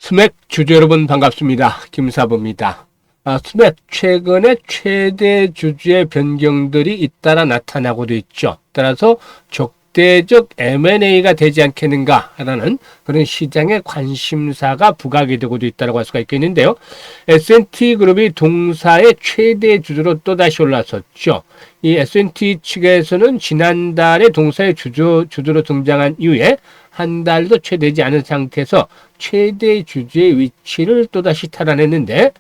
스맥 주주 여러분 반갑습니다. 김사부입니다. 스맥 최근에 최대 주주의 변경들이 잇따라 나타나고도 있죠. 따라서 적대적 M&A가 되지 않겠는가라는 그런 시장의 관심사가 부각이 되고도 있다고 할 수가 있겠는데요. S&T그룹이 동사의 최대 주주로 또다시 올라섰죠. 이 S&T 측에서는 지난달에 동사의 주주로 등장한 이후에 한 달도 채 되지 않은 상태에서 최대 주주의 위치를 또다시 탈환했는데,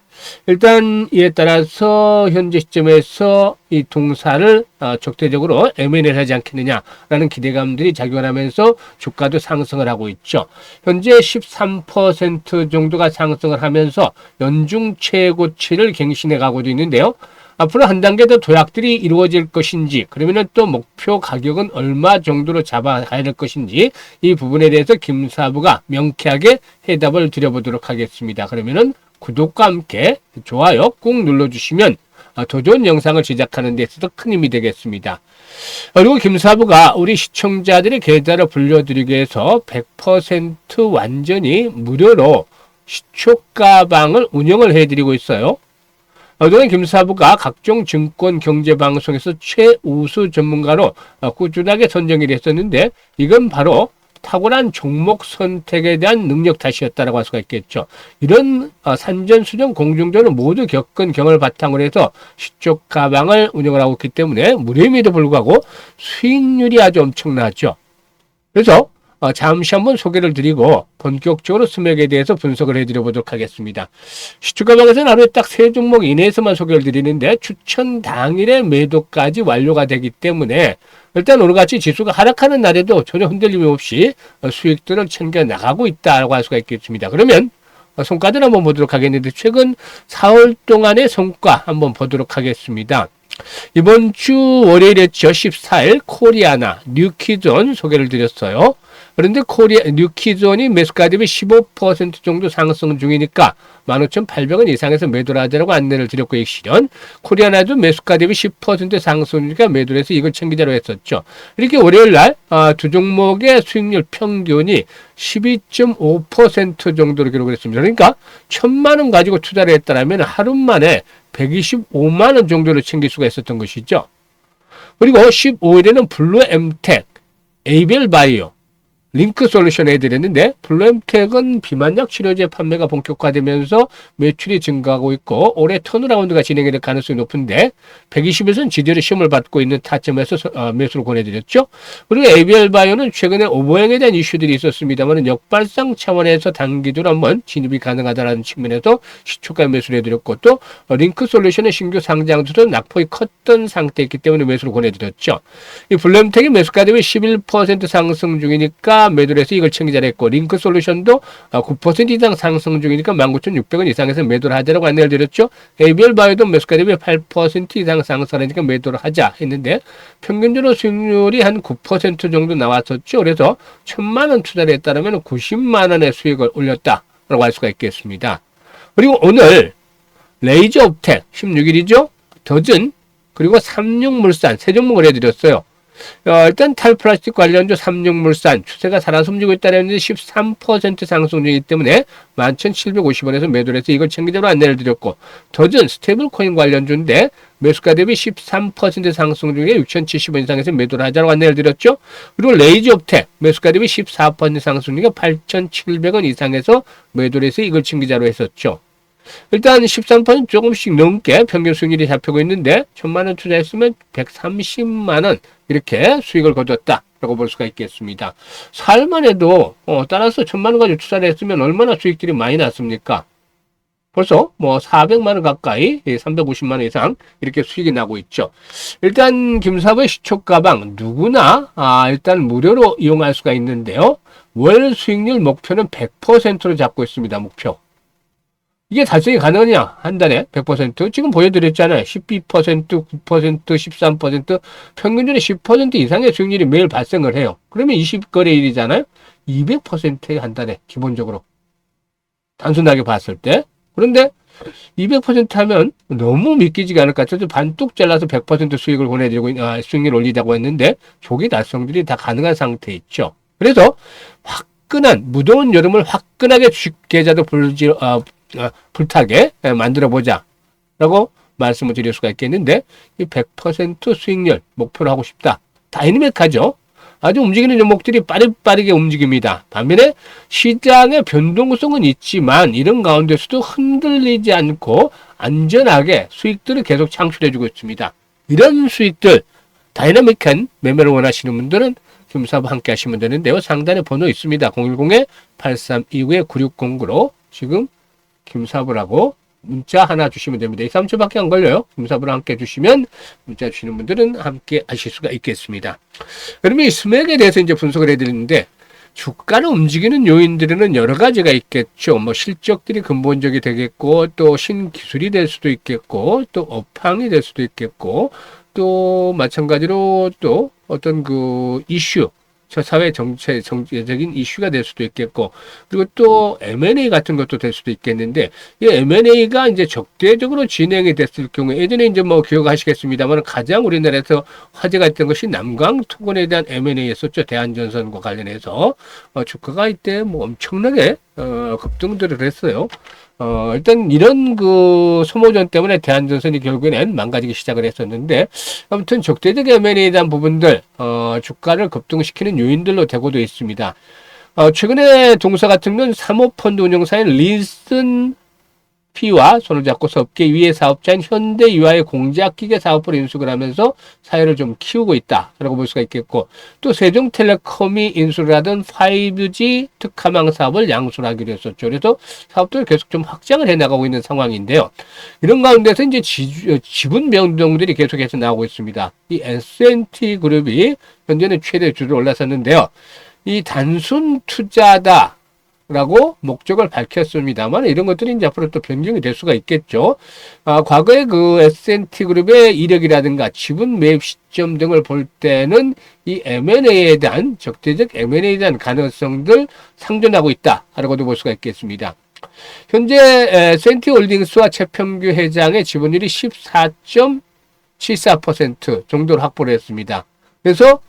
일단 이에 따라서 현재 시점에서 이 동사를 적대적으로 M&A를 하지 않겠느냐라는 기대감들이 작용하면서 주가도 상승을 하고 있죠. 현재 13% 정도가 상승을 하면서 연중 최고치를 갱신해 가고도 있는데요. 앞으로 한 단계 더 도약들이 이루어질 것인지, 그러면은 또 목표 가격은 얼마 정도로 잡아가야 될 것인지, 이 부분에 대해서 김사부가 명쾌하게 해답을 드려보도록 하겠습니다. 그러면은 구독과 함께 좋아요 꾹 눌러주시면 더 좋은 영상을 제작하는 데 있어서 큰 힘이 되겠습니다. 그리고 김사부가 우리 시청자들의 계좌를 불려드리기 위해서 100% 완전히 무료로 시초가방을 운영을 해드리고 있어요. 그동안 김사부가 각종 증권 경제방송에서 최우수 전문가로 꾸준하게 선정이 됐었는데, 이건 바로 탁월한 종목 선택에 대한 능력 탓이었다고 할 수가 있겠죠. 이런 산전수전 공중전을 모두 겪은 경험을 바탕으로 해서 시초 가방을 운영을 하고 있기 때문에 무료임에도 불구하고 수익률이 아주 엄청나죠. 그래서 잠시 한번 소개를 드리고 본격적으로 스맥에 대해서 분석을 해드려 보도록 하겠습니다. 시초가방에서는 하루에 딱 3종목 이내에서만 소개를 드리는데, 추천 당일에 매도까지 완료가 되기 때문에 일단 오늘같이 지수가 하락하는 날에도 전혀 흔들림이 없이 수익들을 챙겨 나가고 있다고 할 수가 있겠습니다. 그러면 성과들 한번 보도록 하겠는데, 최근 4월 동안의 성과 한번 보도록 하겠습니다. 이번 주 월요일이었죠. 14일 코리아나 뉴키존 소개를 드렸어요. 그런데 뉴키존이 매수가 대비 15% 정도 상승 중이니까 15,800원 이상에서 매도를 하자라고 안내를 드렸고, 익실현 코리아나도 매수가 대비 10% 상승이니까 매도를 해서 이걸 챙기자로 했었죠. 이렇게 월요일날 두 종목의 수익률 평균이 12.5% 정도로 기록을 했습니다. 그러니까 1,000만원 가지고 투자를 했다면 하루 만에 125만원 정도를 챙길 수가 있었던 것이죠. 그리고 15일에는 블루엠텍, 에이벨바이오, 링크솔루션 해드렸는데, 블루엠텍은 비만약 치료제 판매가 본격화되면서 매출이 증가하고 있고 올해 턴어라운드가 진행이 될 가능성이 높은데, 120에서는 지대로 시험을 받고 있는 타점에서 매수를 권해드렸죠. 그리고 에이벨바이오는 최근에 오버행에 대한 이슈들이 있었습니다만 역발상 차원에서 단기적으로 한번 진입이 가능하다는 측면에서 시초가 매수를 해드렸고, 또 링크솔루션의 신규 상장도 낙폭이 컸던 상태이기 때문에 매수를 권해드렸죠. 이 블루엠텍이 매수가 대비 11% 상승 중이니까 매도를 해서 이걸 챙기자 했고, 링크솔루션도 9% 이상 상승 중이니까 19,600원 이상에서 매도를 하자라고 안내를 드렸죠. 에이비엘바이오도 매수가 대비 8% 이상 상승하니까 매도를 하자 했는데, 평균적으로 수익률이 한 9% 정도 나왔었죠. 그래서 1,000만원 투자를 했다면 90만원의 수익을 올렸다라고 할 수가 있겠습니다. 그리고 오늘 레이저업텍 16일이죠. 더즌 그리고 삼육물산 세 종목을 해드렸어요. 일단 탈플라스틱 관련주 삼육물산 추세가 살아섬지고 있다는 13% 상승 중이기 때문에 11,750원에서 매도를 해서 이걸 챙기자로 안내를 드렸고, 더즌 스테이블코인 관련주인데 매수가 대비 13% 상승 중에 6,070원 이상에서 매도를 하자고 안내를 드렸죠. 그리고 레이즈업텍 매수가 대비 14% 상승 중에 8,700원 이상에서 매도를 해서 이걸 챙기자로 했었죠. 일단 13% 조금씩 넘게 평균 수익률이 잡히고 있는데, 1,000만원 투자했으면 130만원 이렇게 수익을 거뒀다라고 볼 수가 있겠습니다. 사흘만 해도 따라서 1,000만원 가지고 투자를 했으면 얼마나 수익들이 많이 났습니까? 벌써 400만원 가까이 350만원 이상 이렇게 수익이 나고 있죠. 일단 김사부의 시초가방 누구나 일단 무료로 이용할 수가 있는데요. 월 수익률 목표는 100%로 잡고 있습니다. 목표. 이게 달성이 가능하냐? 한 달에 100%. 지금 보여드렸잖아요. 12%, 9%, 13%, 평균적으로 10% 이상의 수익률이 매일 발생을 해요. 그러면 20거래일이잖아요. 200%에 한 달에 기본적으로. 단순하게 봤을 때. 그런데 200% 하면 너무 믿기지가 않을 것 같아서 반뚝 잘라서 100% 수익을 보내드리고, 수익률 올리자고 했는데 조기 달성들이 다 가능한 상태에 있죠. 그래서 화끈한 무더운 여름을 화끈하게 주식 계좌도 불타게 만들어 보자라고 말씀을 드릴 수가 있겠는데, 이 100% 수익률 목표로 하고 싶다. 다이내믹하죠. 아주 움직이는 종목들이 빠르게 움직입니다. 반면에 시장의 변동성은 있지만 이런 가운데서도 흔들리지 않고 안전하게 수익들을 계속 창출해주고 있습니다. 이런 수익들, 다이나믹한 매매를 원하시는 분들은 김사부 함께 하시면 되는데요. 상단에 번호 있습니다. 010-8329-9609로 지금 김사부라고 문자 하나 주시면 됩니다. 2, 3초밖에 안 걸려요. 김사부랑 함께 해주시면 문자 주시는 분들은 함께 하실 수가 있겠습니다. 그러면 이 스맥에 대해서 이제 분석을 해드리는데, 주가를 움직이는 요인들은 여러 가지가 있겠죠. 뭐 실적들이 근본적이 되겠고, 또 신기술이 될 수도 있겠고, 또 업황이 될 수도 있겠고, 또 마찬가지로 또 어떤 그 이슈, 저 사회 정책적인 이슈가 될 수도 있겠고, 그리고 또 M&A 같은 것도 될 수도 있겠는데, 이 M&A가 이제 적대적으로 진행이 됐을 경우에, 예전에 이제 뭐 기억하시겠습니다만 가장 우리나라에서 화제가 됐던 것이 남강 토건에 대한 M&A였었죠. 대한전선과 관련해서 주가가 이때 뭐 엄청나게 급등들을 했어요. 일단 이런 그 소모전 때문에 대한전선이 결국에는 망가지기 시작을 했었는데, 아무튼 적대적 M&A에 대한 부분들, 주가를 급등시키는 요인들로 되고도 있습니다. 최근에 동사 같은 건 사모펀드 운용사인 리슨 P와 손을 잡고서 업계 위의 사업자인 현대유아의 공작기계 사업을 인수를 하면서 사회를 좀 키우고 있다라고 볼 수가 있겠고, 또 세종텔레콤이 인수를 하던 5G 특화망 사업을 양수를 하기로 했었죠. 그래서 사업들을 계속 좀 확장을 해나가고 있는 상황인데요. 이런 가운데서 이제 지분 변동들이 계속해서 나오고 있습니다. 이 S&T 그룹이 현재는 최대 주를 올라섰는데요. 이 단순 투자다 라고 목적을 밝혔습니다만, 이런 것들이 이제 앞으로 또 변경이 될 수가 있겠죠. 과거에 그 S&T 그룹의 이력이라든가 지분 매입 시점 등을 볼 때는 이 M&A에 대한 적대적 M&A에 대한 가능성들 상존하고 있다라고도 볼 수가 있겠습니다. 현재 S&T 홀딩스와 최평규 회장의 지분율이 14.74% 정도로 확보를 했습니다. 그래서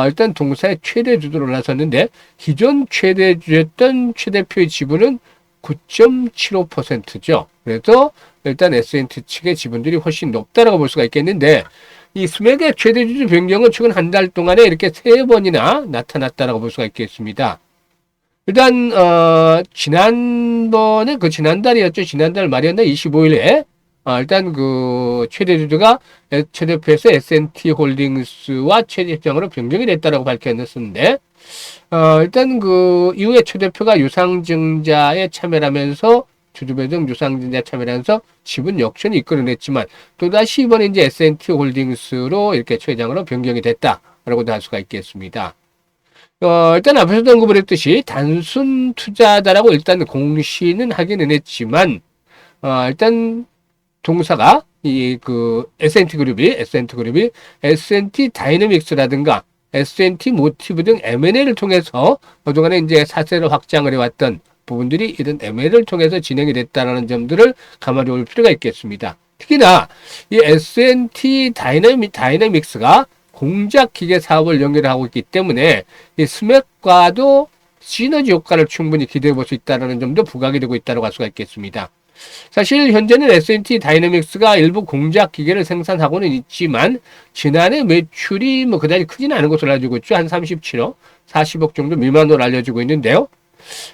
일단 동사의 최대 주도로 올라섰는데, 기존 최대주였던 최대표의 지분은 9.75%죠. 그래서 일단 S&T 측의 지분들이 훨씬 높다라고 볼 수가 있겠는데, 이 스맥의 최대주주 변경은 최근 한 달 동안에 이렇게 3번이나 나타났다라고 볼 수가 있겠습니다. 일단 지난달이었죠. 지난달 말이었나 25일에 일단 그 최대주주가 최대표에서 S&T 홀딩스와 최대표장으로 변경이 됐다라고 밝혔는데, 일단 그 이후에 최대표가 유상증자에 참여를 하면서 주주배정 유상증자 참여를 하면서 지분 역전을 이끌어냈지만, 또다시 이번에 이제 S&T 홀딩스로 이렇게 최장으로 변경이 됐다라고도 할 수가 있겠습니다. 일단 앞에서도 언급을 했듯이 단순 투자다라고 일단 공시는 하기는 했지만, 일단 동사가 S&T 그룹이 S&T 다이내믹스라든가 S&T 모티브 등 M&A를 통해서 그동안에 이제 사세를 확장을 해왔던 부분들이 이런 M&A를 통해서 진행이 됐다는 점들을 감안해 올 필요가 있겠습니다. 특히나 이 S&T 다이내믹스가 공작 기계 사업을 연결하고 있기 때문에 이 스맥과도 시너지 효과를 충분히 기대해 볼 수 있다는 점도 부각이 되고 있다고 할 수가 있겠습니다. 사실 현재는 S&T 다이내믹스가 일부 공작 기계를 생산하고는 있지만, 지난해 매출이 뭐 그다지 크지는 않은 것으로 알려지고 있죠. 한 37억, 40억 정도 미만으로 알려지고 있는데요.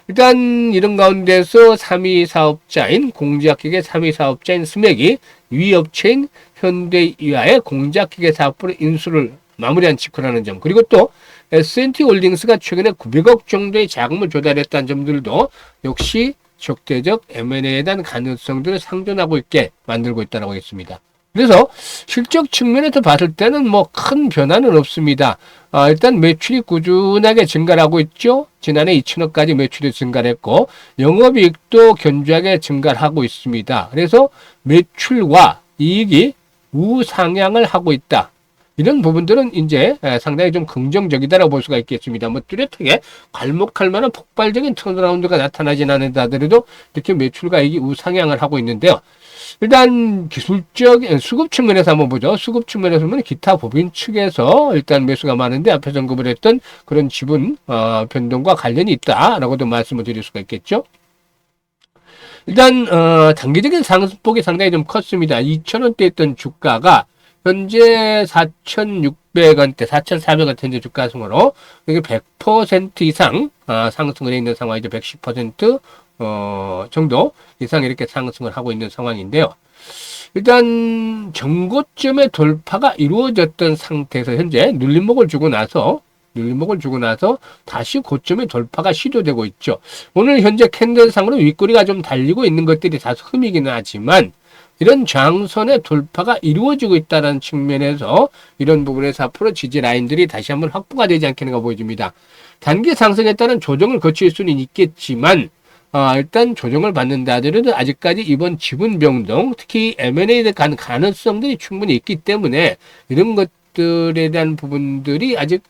일단 이런 가운데서 3위 사업자인 공작기계 3위 사업자인 스맥이 위 업체인 현대유아의 공작기계 사업부를 인수를 마무리한 직후라는 점, 그리고 또 S&T 홀딩스가 최근에 900억 정도의 자금을 조달했다는 점들도 역시 적대적 M&A에 대한 가능성들을 상존하고 있게 만들고 있다고 하겠습니다. 그래서 실적 측면에서 봤을 때는 뭐 큰 변화는 없습니다. 일단 매출이 꾸준하게 증가를 하고 있죠. 지난해 2천억까지 매출이 증가를 했고, 영업이익도 견조하게 증가를 하고 있습니다. 그래서 매출과 이익이 우상향을 하고 있다. 이런 부분들은 이제 상당히 좀 긍정적이다라고 볼 수가 있겠습니다. 뭐 뚜렷하게 괄목할 만한 폭발적인 턴어라운드가 나타나진 않는다 하더라도 이렇게 매출가액이 우상향을 하고 있는데요. 일단 기술적 수급 측면에서 한번 보죠. 수급 측면에서 보면 기타 법인 측에서 일단 매수가 많은데 앞에서 언급을 했던 그런 지분 변동과 관련이 있다라고도 말씀을 드릴 수가 있겠죠. 일단 단기적인 상승폭이 상당히 좀 컸습니다. 2,000원대 있던 주가가 현재 4,600원대, 4,400원대 현재 주가 상으로 이게 100% 이상 상승을 해 있는 상황이죠. 110% 정도 이상 이렇게 상승을 하고 있는 상황인데요. 일단 전고점의 돌파가 이루어졌던 상태에서 현재 눌림목을 주고 나서 다시 고점의 돌파가 시도되고 있죠. 오늘 현재 캔들상으로 윗꼬리가 좀 달리고 있는 것들이 다소 흠이기는 하지만 이런 저항선의 돌파가 이루어지고 있다는 측면에서 이런 부분에서 앞으로 지지 라인들이 다시 한번 확보가 되지 않겠는가 보여집니다. 단기 상승에 따른 조정을 거칠 수는 있겠지만 일단 조정을 받는다 하더라도 아직까지 이번 지분 변동, 특히 M&A에 대한 가능성들이 충분히 있기 때문에 이런 것들에 대한 부분들이 아직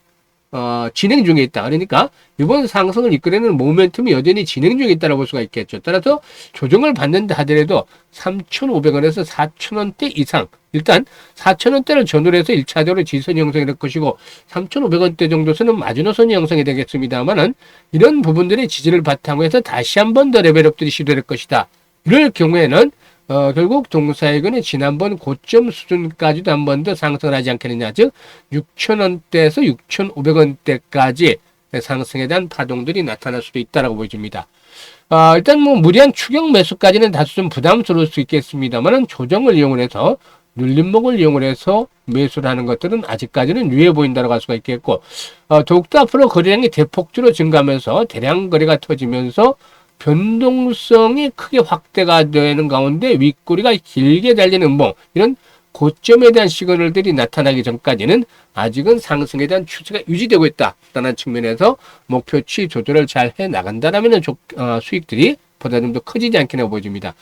진행 중에 있다. 그러니까 이번 상승을 이끌어내는 모멘텀이 여전히 진행 중에 있다고 볼 수가 있겠죠. 따라서 조정을 받는다 하더라도 3,500원에서 4,000원대 이상, 일단 4,000원대를 전후로 해서 1차적으로 지선 형성이 될 것이고 3,500원대 정도서는 마지노선 형성이 되겠습니다만은 이런 부분들의 지지를 바탕으로 해서 다시 한 번 더 레벨업들이 시도될 것이다. 이럴 경우에는 결국 동사이건의 지난번 고점 수준까지도 한 번 더 상승을 하지 않겠느냐. 즉 6,000원대에서 6,500원대까지 상승에 대한 파동들이 나타날 수도 있다고 보여집니다. 일단 뭐 무리한 추격 매수까지는 다소 좀 부담스러울 수 있겠습니다만은 조정을 이용을 해서 눌림목을 이용을 해서 매수를 하는 것들은 아직까지는 유해 보인다고 할 수가 있겠고 더욱더 앞으로 거래량이 대폭주로 증가하면서 대량 거래가 터지면서 변동성이 크게 확대가 되는 가운데 윗꼬리가 길게 달리는 음봉, 이런 고점에 대한 시그널들이 나타나기 전까지는 아직은 상승에 대한 추세가 유지되고 있다라는 측면에서 목표치 조절을 잘 해 나간다라면 수익들이 보다 좀 더 커지지 않겠나 보여집니다.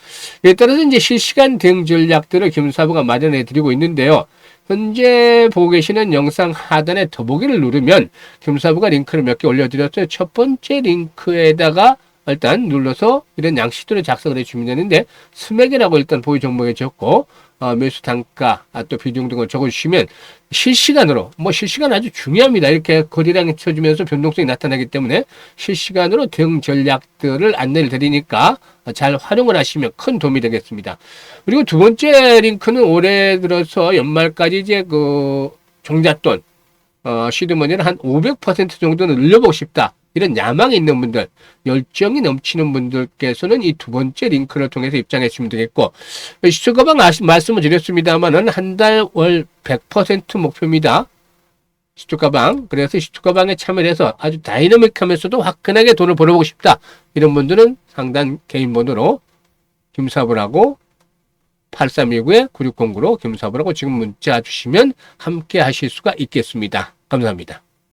이에 따라서 이제 실시간 대응 전략들을 김사부가 마련해 드리고 있는데요. 현재 보고 계시는 영상 하단에 더보기를 누르면 김사부가 링크를 몇 개 올려드렸어요. 첫 번째 링크에다가 일단 눌러서 이런 양식들을 작성을 해주면 되는데 스맥이라고 일단 보유 종목에 적고 매수 단가 또 비중 등을 적어주시면 실시간으로 실시간 아주 중요합니다. 이렇게 거래량이 쳐지면서 변동성이 나타나기 때문에 실시간으로 대응 전략들을 안내를 드리니까 잘 활용을 하시면 큰 도움이 되겠습니다. 그리고 두 번째 링크는 올해 들어서 연말까지 이제 그 종잣돈 시드머니를 한 500% 정도는 늘려보고 싶다. 이런 야망이 있는 분들, 열정이 넘치는 분들께서는 이 두 번째 링크를 통해서 입장해 주시면 되겠고, 시초가방 말씀을 드렸습니다만은 한 달 월 100% 목표입니다. 시초가방. 그래서 시초가방에 참여를 해서 아주 다이너믹하면서도 화끈하게 돈을 벌어보고 싶다. 이런 분들은 상단 개인 번호로 김사부라고 8329-9609로 김사부라고 지금 문자 주시면 함께 하실 수가 있겠습니다. 감사합니다.